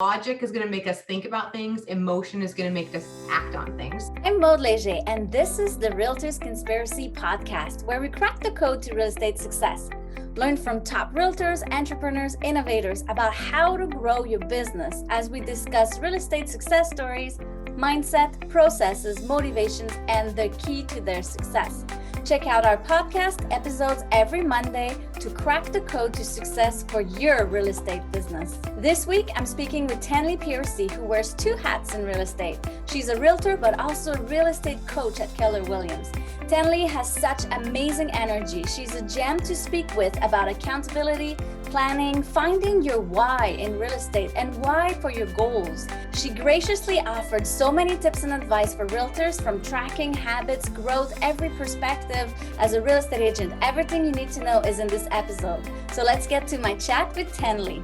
Logic is going to make us think about things. Emotion is going to make us act on things. I'm Maud Léger, and this is the Realtors Conspiracy Podcast, where we crack the code to real estate success. Learn from top realtors, entrepreneurs, innovators about how to grow your business as we discuss real estate success stories, mindset, processes, motivations, and the key to their success. Check out our podcast episodes every Monday to crack the code to success for your real estate business. This week, I'm speaking with Tenleigh, who wears two hats in real estate. She's a realtor, but also a real estate coach at Keller Williams. Tenleigh has such amazing energy. She's a gem to speak with about accountability, planning, finding your why in real estate, and why for your goals. She graciously offered so many tips and advice for realtors, from tracking, habits, growth, every perspective as a real estate agent. Everything you need to know is in this episode. So let's get to my chat with Tenleigh.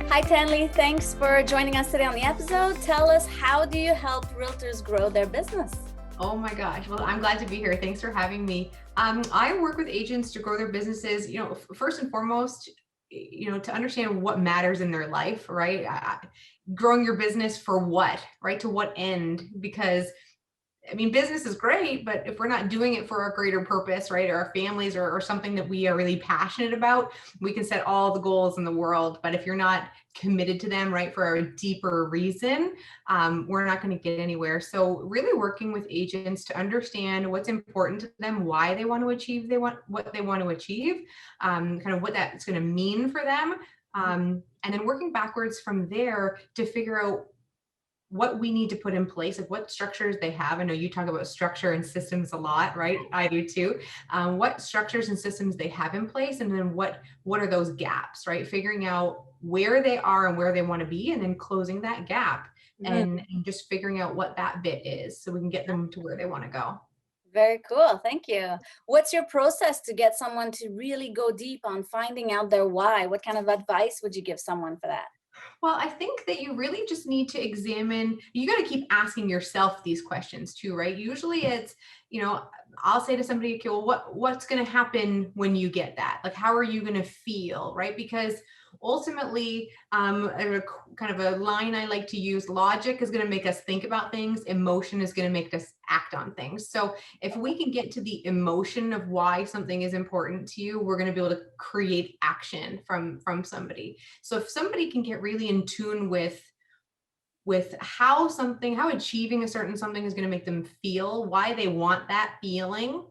Hi Tenleigh, thanks for joining us today on the episode. Tell us, how do you help realtors grow their business? Oh my gosh. Well, I'm glad to be here. Thanks for having me. I work with agents to grow their businesses, first and foremost, to understand what matters in their life, right? Growing your business for what, right? To what end? Because business is great, but if we're not doing it for a greater purpose, right, or our families or something that we are really passionate about, we can set all the goals in the world. But if you're not committed to them, right, for a deeper reason, we're not going to get anywhere. So really working with agents to understand what's important to them, why they want to achieve what they want to achieve, kind of what that's going to mean for them. And then working backwards from there to figure out what we need to put in place, like what structures they have. I know you talk about structure and systems a lot, right? I do too. What structures and systems they have in place, and then what are those gaps, right? Figuring out where they are and where they want to be, and then closing that gap and just figuring out what that bit is so we can get them to where they want to go. Very cool. Thank you. What's your process to get someone to really go deep on finding out their why? What kind of advice would you give someone for that? Well, I think that you really just need to examine, you got to keep asking yourself these questions too, right? Usually it's, I'll say to somebody, okay, well, what's going to happen when you get that? Like, how are you going to feel, right? Because ultimately, kind of a line I like to use, logic is going to make us think about things. Emotion is going to make us act on things. So if we can get to the emotion of why something is important to you, we're going to be able to create action from somebody. So if somebody can get really in tune with how achieving a certain something is going to make them feel, why they want that feeling,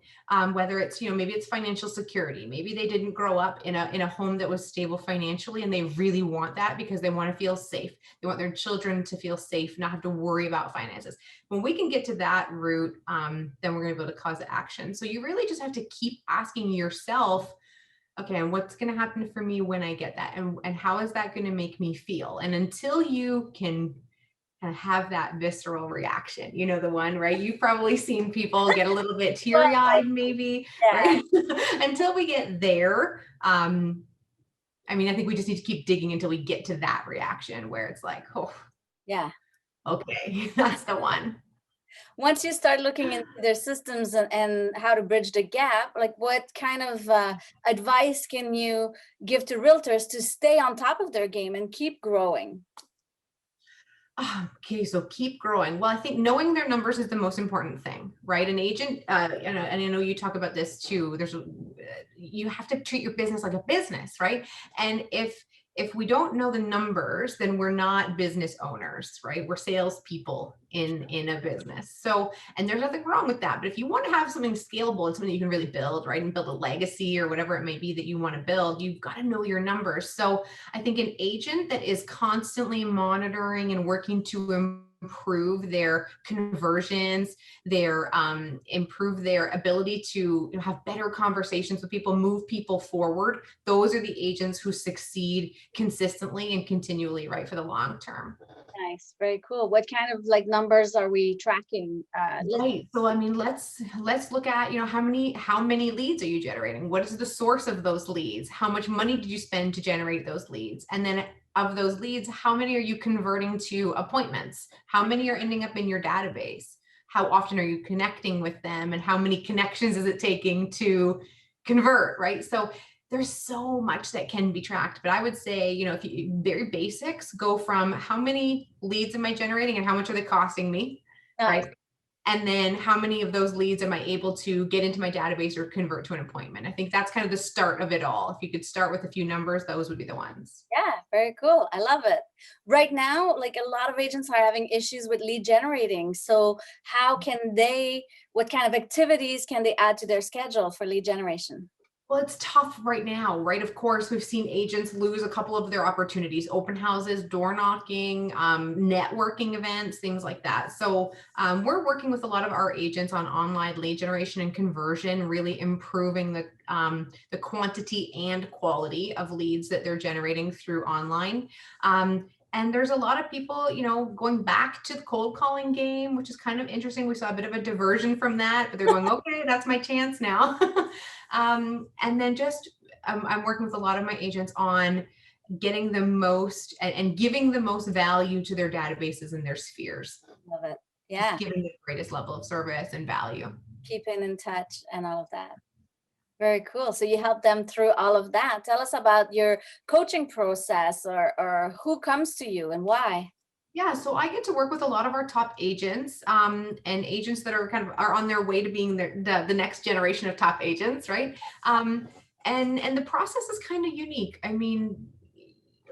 whether it's, maybe it's financial security. Maybe they didn't grow up in a home that was stable financially, and they really want that because they want to feel safe. They want their children to feel safe, not have to worry about finances. When we can get to that root, then we're going to be able to cause action. So you really just have to keep asking yourself, okay, and what's going to happen for me when I get that? And how is that going to make me feel? And until you can kind of have that visceral reaction, the one, right? You've probably seen people get a little bit teary-eyed, maybe, right? Until we get there. I think we just need to keep digging until we get to that reaction where it's like, oh, yeah, okay, that's the one. Once you start looking into their systems and how to bridge the gap, like what kind of advice can you give to realtors to stay on top of their game and keep growing? Okay, so keep growing. Well, I think knowing their numbers is the most important thing, right? An agent, and I know you talk about this too. You have to treat your business like a business, right? And if we don't know the numbers, then we're not business owners, right? We're salespeople in a business. So, and there's nothing wrong with that. But if you want to have something scalable and something you can really build, right, and build a legacy or whatever it may be that you want to build, you've got to know your numbers. So I think an agent that is constantly monitoring and working to improve their conversions, improve their ability to have better conversations with people, move people forward. Those are the agents who succeed consistently and continually, right, for the long term. Nice. Very cool. What kind of numbers are we tracking? Right. So, let's look at, how many leads are you generating? What is the source of those leads? How much money did you spend to generate those leads? And then of those leads, how many are you converting to appointments? How many are ending up in your database? How often are you connecting with them? And how many connections is it taking to convert, right? So there's so much that can be tracked, but I would say, if you very basics, go from how many leads am I generating and how much are they costing me, Nice. right? And then how many of those leads am I able to get into my database or convert to an appointment? I think that's kind of the start of it all. If you could start with a few numbers, those would be the ones. Yeah, very cool. I love it. Right now, like a lot of agents are having issues with lead generating. So how can they, what kind of activities can they add to their schedule for lead generation? Well, it's tough right now, right? Of course, we've seen agents lose a couple of their opportunities, open houses, door knocking, networking events, things like that. So we're working with a lot of our agents on online lead generation and conversion, really improving the quantity and quality of leads that they're generating through online. And there's a lot of people, going back to the cold calling game, which is kind of interesting. We saw a bit of a diversion from that, but they're going, okay, that's my chance now. And then just I'm working with a lot of my agents on getting the most and giving the most value to their databases and their spheres, Love it. just Yeah. giving the greatest level of service and value. Keeping in touch and all of that. Very cool. So you help them through all of that. Tell us about your coaching process, or who comes to you and why. Yeah, so I get to work with a lot of our top agents, and agents that are are on their way to being the next generation of top agents, right? And the process is kind of unique. I mean,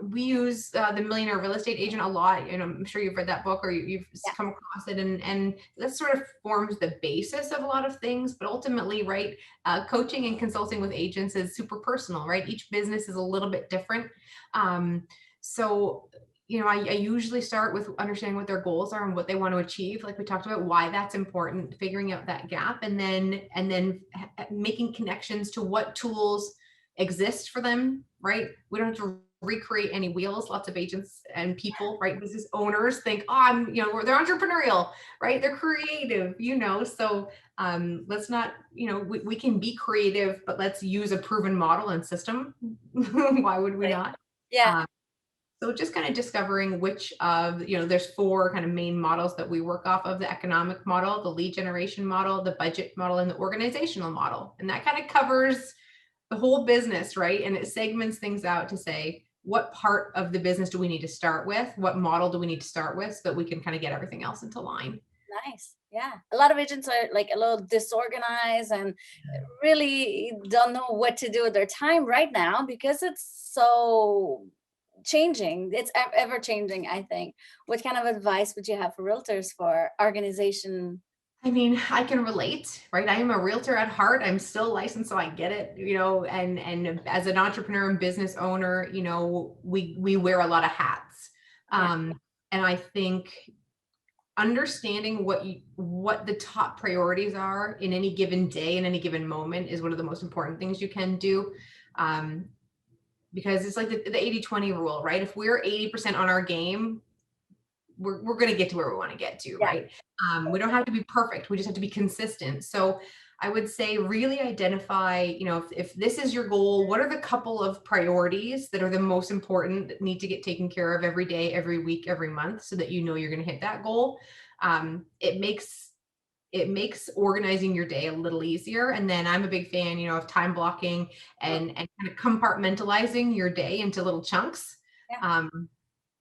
we use the Millionaire Real Estate Agent a lot, and I'm sure you've read that book or you've Yeah. come across it, and that sort of forms the basis of a lot of things. But ultimately, right, coaching and consulting with agents is super personal, right? Each business is a little bit different. So I usually start with understanding what their goals are and what they want to achieve. Like we talked about, why that's important, figuring out that gap, and then making connections to what tools exist for them, right? We don't have to recreate any wheels. Lots of agents and people, right, business owners think, oh, they're entrepreneurial, right? They're creative, so let's not, we can be creative, but let's use a proven model and system. Why would we Right. not? Yeah. Um, so just kind of discovering which of, there's four kind of main models that we work off of: the economic model, the lead generation model, the budget model, and the organizational model. And that kind of covers the whole business, right? And it segments things out to say, what part of the business do we need to start with? What model do we need to start with so that we can kind of get everything else into line? Nice. Yeah. A lot of agents are like a little disorganized and really don't know what to do with their time right now because it's so changing. It's ever changing, I think. What kind of advice would you have for realtors for organization? I mean, I can relate, right? I am a realtor at heart. I'm still licensed, so I get it, and as an entrepreneur and business owner, we wear a lot of hats. Yeah. And I think understanding what the top priorities are in any given day, in any given moment, is one of the most important things you can do. Because it's like the 80-20 rule, right? If we're 80% on our game, we're going to get to where we want to get to, Yeah. right? We don't have to be perfect. We just have to be consistent. So I would say really identify, if this is your goal, what are the couple of priorities that are the most important that need to get taken care of every day, every week, every month, so that you're going to hit that goal. It makes organizing your day a little easier. And then I'm a big fan, of time blocking and kind of compartmentalizing your day into little chunks. Yeah.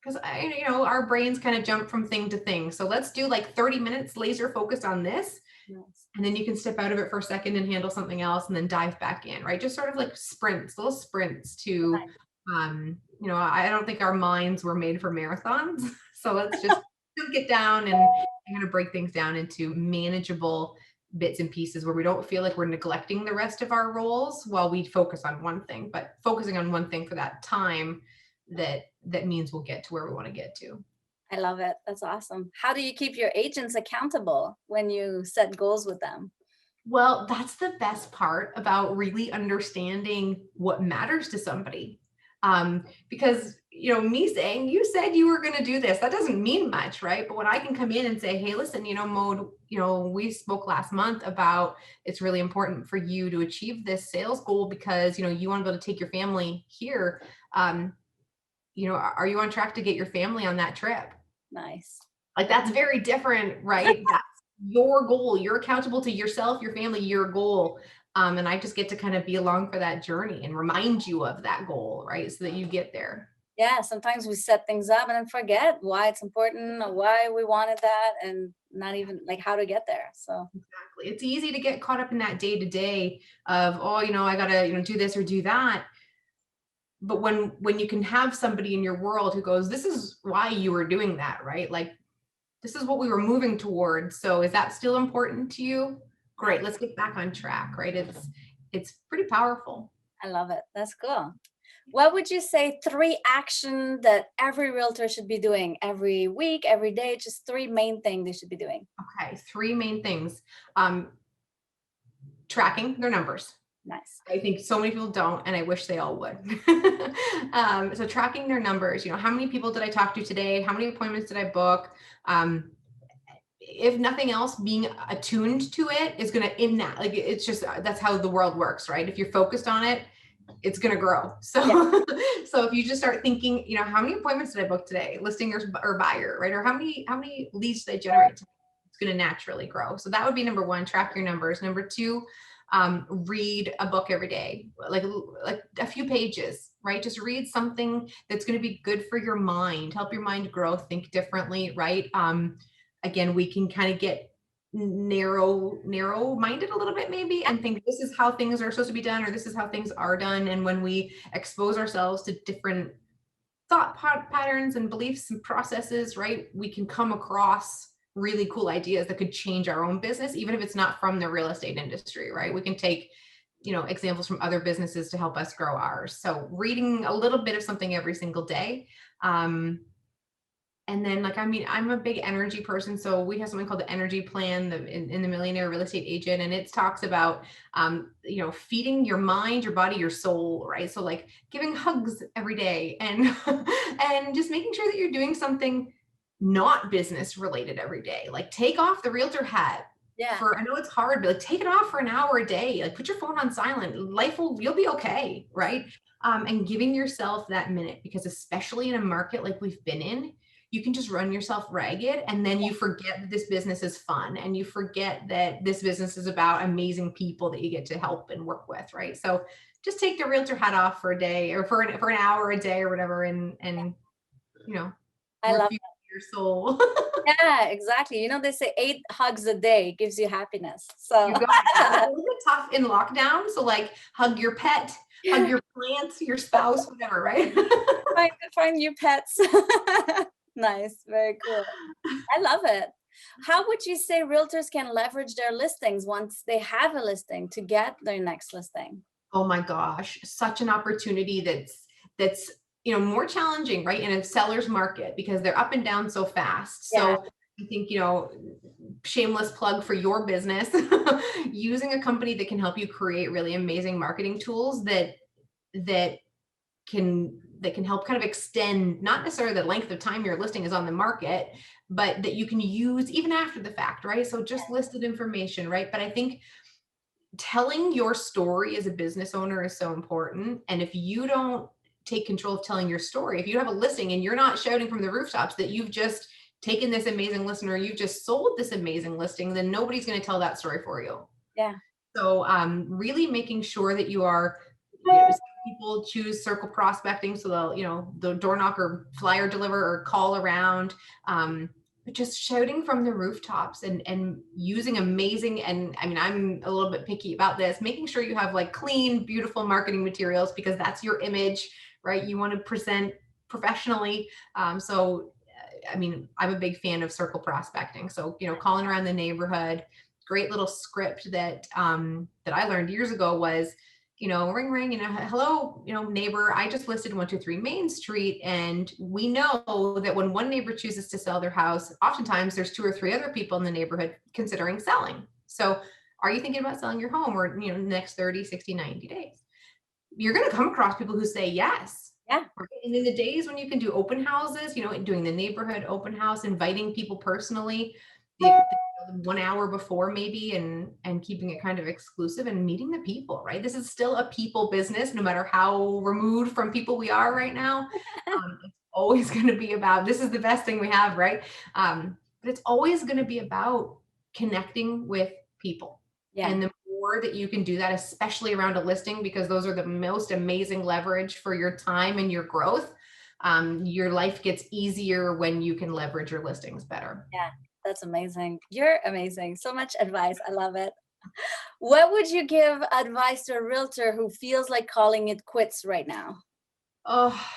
Because our brains kind of jump from thing to thing. So let's do like 30 minutes laser focused on this. Nice. And then you can step out of it for a second and handle something else and then dive back in, right? Just sort of like sprints, little sprints to, I don't think our minds were made for marathons. So let's just get down and kind of break things down into manageable bits and pieces where we don't feel like we're neglecting the rest of our roles while we focus on one thing, but focusing on one thing for that time that means we'll get to where we want to get to. I love it. That's awesome. How do you keep your agents accountable when you set goals with them? Well, that's the best part about really understanding what matters to somebody. Because, me saying, you said you were going to do this, that doesn't mean much, right? But when I can come in and say, hey, listen, Maude, we spoke last month about it's really important for you to achieve this sales goal because, you want to be able to take your family here. Are you on track to get your family on that trip? Nice. Like, that's very different, right? That's your goal. You're accountable to yourself, your family, your goal. And I just get to kind of be along for that journey and remind you of that goal, right? So that you get there. Yeah, sometimes we set things up and then forget why it's important or why we wanted that and not even like how to get there. So Exactly. It's easy to get caught up in that day to day of, oh, I gotta, do this or do that. But when you can have somebody in your world who goes, this is why you were doing that, right? Like, this is what we were moving towards. So is that still important to you? I, Great. Let's get back on track, right? It's pretty powerful. I love it. That's cool. What would you say 3 action that every realtor should be doing every week, every day? Just 3 main things they should be doing. Okay. Three main things. Um, Tracking their numbers. Nice. I think so many people don't, and I wish they all would. So tracking their numbers, how many people did I talk to today? How many appointments did I book? If nothing else, being attuned to it is going to, in that, like, it's just, that's how the world works, right? If you're focused on it, it's going to grow. So, Yeah. so if you just start thinking, how many appointments did I book today? Listing or buyer, right? Or how many leads did I generate today? It's going to naturally grow. So that would be number one, track your numbers. Number two, read a book every day, like a few pages, right? Just read something that's going to be good for your mind, help your mind grow, think differently, right? Again, we can kind of get narrow minded a little bit maybe and think this is how things are supposed to be done, or this is how things are done. And when we expose ourselves to different thought patterns and beliefs and processes, right, we can come across really cool ideas that could change our own business, even if it's not from the real estate industry, right? We can take, examples from other businesses to help us grow ours. So reading a little bit of something every single day. And then, I'm a big energy person. So we have something called the energy plan in the Millionaire Real Estate Agent. And it talks about, feeding your mind, your body, your soul, right? So like giving hugs every day and, and just making sure that you're doing something not business related every day. Like take off the realtor hat. Yeah. I know it's hard, but like take it off for an hour a day. Like put your phone on silent. You'll be okay, right? And giving yourself that minute, because especially in a market like we've been in, you can just run yourself ragged, and then you forget that this business is fun, and you forget that this business is about amazing people that you get to help and work with, right? So just take the realtor hat off for a day, or for an hour a day or whatever, and I love refuel your soul. Yeah, exactly. They say 8 hugs a day gives you happiness. So You got it. Yeah, it's a little bit tough in lockdown. So like hug your pet, hug your plants, your spouse, whatever, right? find new pets. Nice. Very cool. I love it. How would you say realtors can leverage their listings once they have a listing to get their next listing? Oh my gosh, such an opportunity that's more challenging, right? In a seller's market, because they're up and down so fast. Yeah. So I think, shameless plug for your business, using a company that can help you create really amazing marketing tools that can help kind of extend, not necessarily the length of time your listing is on the market, but that you can use even after the fact, right? So just listed information, right? But I think telling your story as a business owner is so important. And if you don't take control of telling your story, if you have a listing and you're not shouting from the rooftops that you've just taken this amazing listing, or you've just sold this amazing listing, then nobody's going to tell that story for you. Yeah. So really making sure that you are, some people choose circle prospecting. So the door knocker, flyer deliver, or call around. But just shouting from the rooftops and using amazing, and I mean, I'm a little bit picky about this, making sure you have like clean, beautiful marketing materials, because that's your image, right? You want to present professionally. I mean, I'm a big fan of circle prospecting. So, calling around the neighborhood. Great little script that I learned years ago was, ring, ring, hello, neighbor, I just listed 123 Main Street. And we know that when one neighbor chooses to sell their house, oftentimes there's 2 or 3 other people in the neighborhood considering selling. So are you thinking about selling your home, or, the next 30, 60, 90 days? You're going to come across people who say yes. Yeah. Right? And in the days when you can do open houses, doing the neighborhood open house, inviting people personally, the 1 hour before maybe, and keeping it kind of exclusive and meeting the people, right? This is still a people business, no matter how removed from people we are right now. It's always going to be about, this is the best thing we have, right? But it's always going to be about connecting with people. Yeah. And the sure that you can do that, especially around a listing, because those are the most amazing leverage for your time and your growth. Your life gets easier when you can leverage your listings better. Yeah, that's amazing. You're amazing. So much advice. I love it. What would you give advice to a realtor who feels like calling it quits right now? Oh,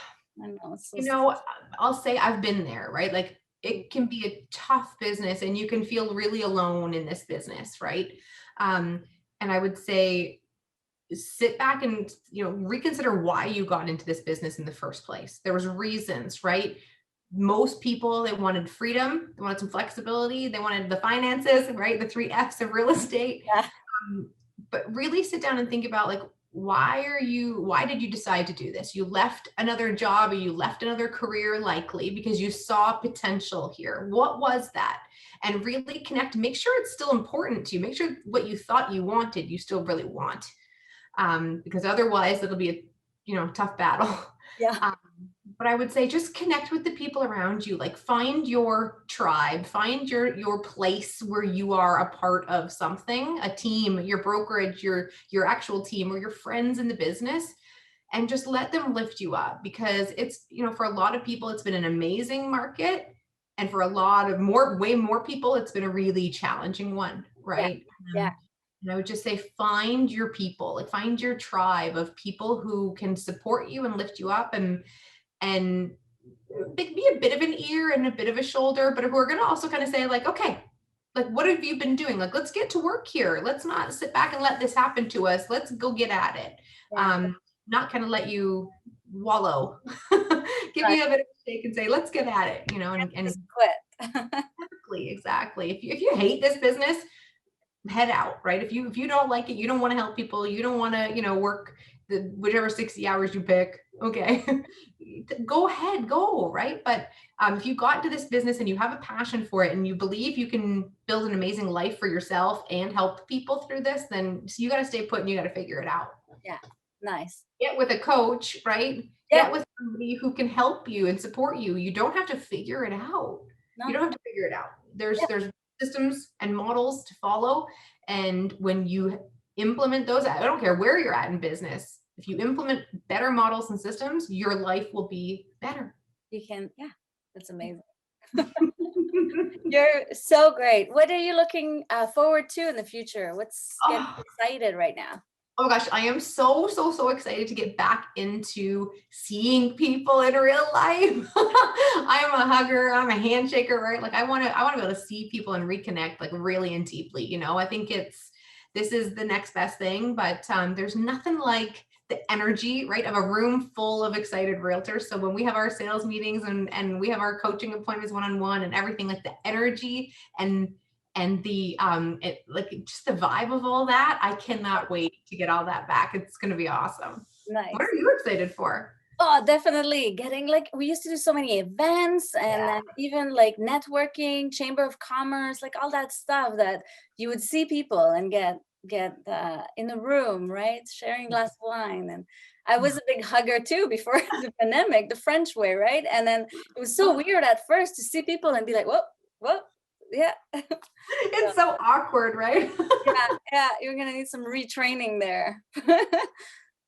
I know it's so you know, I'll say I've been there, right? Like it can be a tough business and you can feel really alone in this business, right? And I would say sit back and, reconsider why you got into this business in the first place. There was reasons, right? Most people, they wanted freedom, they wanted some flexibility, they wanted the finances, right? The 3 F's of real estate. Yeah. But really sit down and think about, like, why did you decide to do this? You left another job, or you left another career, likely because you saw potential here. What was that? And really connect, make sure it's still important to you. Make sure what you thought you wanted, you still really want. Because otherwise it'll be a tough battle. Yeah. But I would say just connect with the people around you, like find your tribe, find your place where you are a part of something, a team, your brokerage, your actual team, or your friends in the business, and just let them lift you up. Because it's, for a lot of people, it's been an amazing market. And for a lot of way more people, it's been a really challenging one, right? Yeah. And I would just say, find your people, like find your tribe of people who can support you and lift you up, and be a bit of an ear and a bit of a shoulder, but who are going to also kind of say, like, okay, like, what have you been doing? Like, let's get to work here. Let's not sit back and let this happen to us. Let's go get at it. Yeah. Not kind of let you wallow, give you a bit of a shake and say, let's get at it, and Just quit. exactly. If you hate this business, head out, right? If you don't like it, you don't want to help people, you don't want to, work the whichever 60 hours you pick, okay, go ahead, go, right? But if you got into this business and you have a passion for it and you believe you can build an amazing life for yourself and help people through this, then you got to stay put and you got to figure it out. Yeah. Nice. Get with a coach, right? Yeah. Get with somebody who can help you and support you. You don't have to figure it out. No. You don't have to figure it out. There's systems and models to follow. And when you implement those, I don't care where you're at in business, if you implement better models and systems, your life will be better. You can, that's amazing. You're so great. What are you looking forward to in the future? What's getting excited right now? Oh my gosh, I am so excited to get back into seeing people in real life. I am a hugger, I'm a handshaker, right? Like I want to be able to see people and reconnect, like really and deeply, I think this is the next best thing, but there's nothing like the energy, right, of a room full of excited realtors. So when we have our sales meetings and we have our coaching appointments one-on-one and everything, like the energy and the like just the vibe of all that, I cannot wait to get all that back. It's going to be awesome. Nice. What are you excited for? Oh, definitely. Getting, like, we used to do so many events and then even like networking, chamber of commerce, like all that stuff that you would see people and get in the room, right? Sharing a glass of wine. And I was a big hugger too before the pandemic, the French way, right? And then it was so weird at first to see people and be like, whoa. Yeah. It's so awkward, right? Yeah, you're gonna need some retraining there.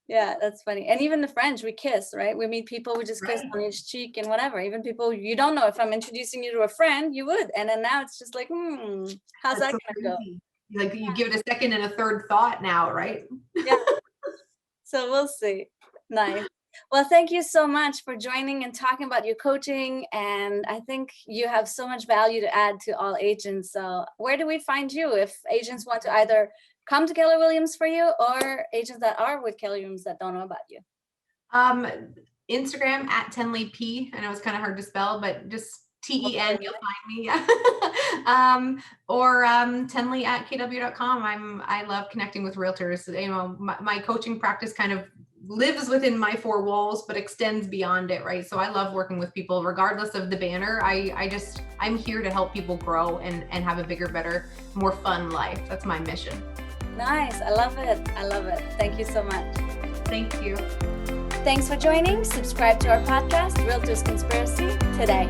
Yeah, that's funny. And even the French, we kiss, right? We meet people, we just kiss on each cheek and whatever. Even people you don't know, if I'm introducing you to a friend, you would. And then now it's just like, how's that gonna go? Like you give it a second and a third thought now, right? Yeah. So we'll see. Nice. Well, thank you so much for joining and talking about your coaching. And I think you have so much value to add to all agents. So where do we find you if agents want to either come to Keller Williams for you, or agents that are with Keller Williams that don't know about you? Instagram at Tenleigh P. I know it's kind of hard to spell, but just TEN, you'll find me. Or Tenleigh at kw.com. I love connecting with realtors. My coaching practice kind of lives within my 4 walls, but extends beyond it, right? So I love working with people regardless of the banner. I'm here to help people grow and have a bigger, better, more fun life. That's my mission. Nice. I love it. Thank you so much. Thank you. Thanks for joining. Subscribe to our podcast, Realtors Conspiracy, today.